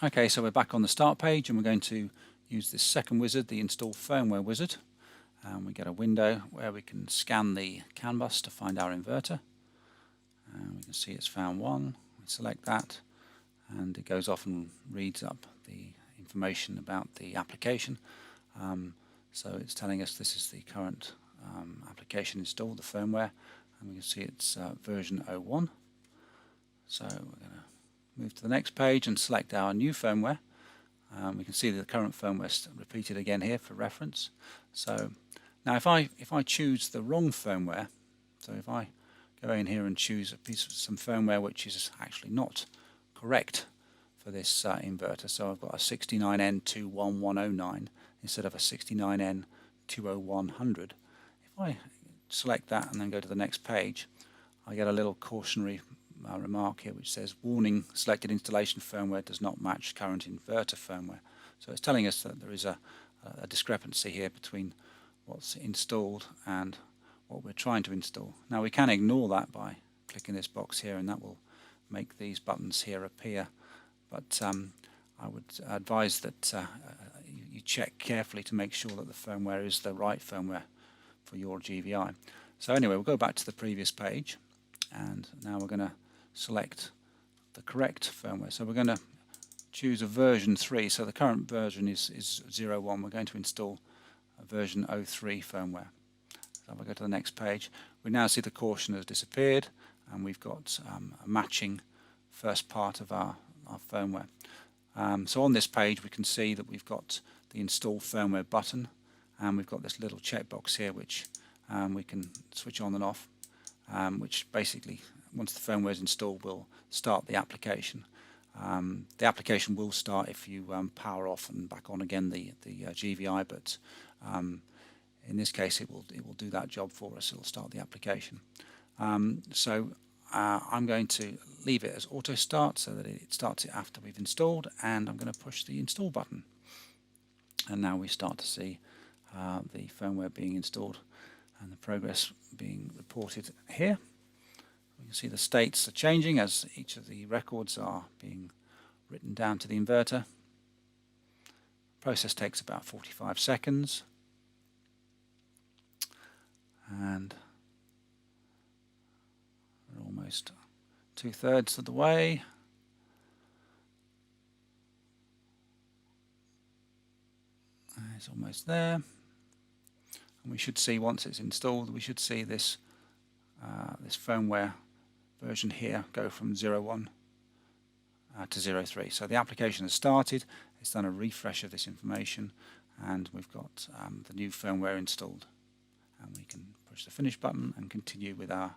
Okay, so we're back on the start page and we're going to use this second wizard, the install firmware wizard. We get a window where we can scan the CAN bus to find our inverter. And we can see it's found one. We select that and it goes off and reads up the information about the application. So it's telling us this is the current application installed, the firmware, and we can see it's version 01. So we're going to move to the next page and select our new firmware. We can see that the current firmware is repeated again here for reference. So now if I choose the wrong firmware, so if I go in here and choose a piece of some firmware which is actually not correct for this inverter, so I've got a 69N21109 instead of a 69N20100. If I select that and then go to the next page, I get a little cautionary remark here which says, warning, selected installation firmware does not match current inverter firmware. So it's telling us that there is a discrepancy here between what's installed and what we're trying to install. Now we can ignore that by clicking this box here, and that will make these buttons here appear, but I would advise that you check carefully to make sure that the firmware is the right firmware for your GVI. So anyway, we'll go back to the previous page, and now we're going to select the correct firmware. So we're going to choose a version 3, so the current version is 01. We're going to install a version 03 firmware. So if I go to the next page, we now see the caution has disappeared and we've got a matching first part of our firmware. So on this page we can see that we've got the install firmware button, and we've got this little checkbox here which we can switch on and off, which basically, once the firmware is installed, will start the application. The application will start if you power off and back on again the GVI, but in this case it will do that job for us. It will start the application. So I'm going to leave it as auto start so that it starts it after we've installed, and I'm going to push the install button, and now we start to see the firmware being installed and the progress being reported here. You can see the states are changing as each of the records are being written down to the inverter. The process takes about 45 seconds, and we're almost 2/3 of the way. It's almost there, and we should see, once it's installed, we should see this this firmware version here go from 01 to 03. So the application has started, it's done a refresh of this information, and we've got the new firmware installed, and we can push the finish button and continue with our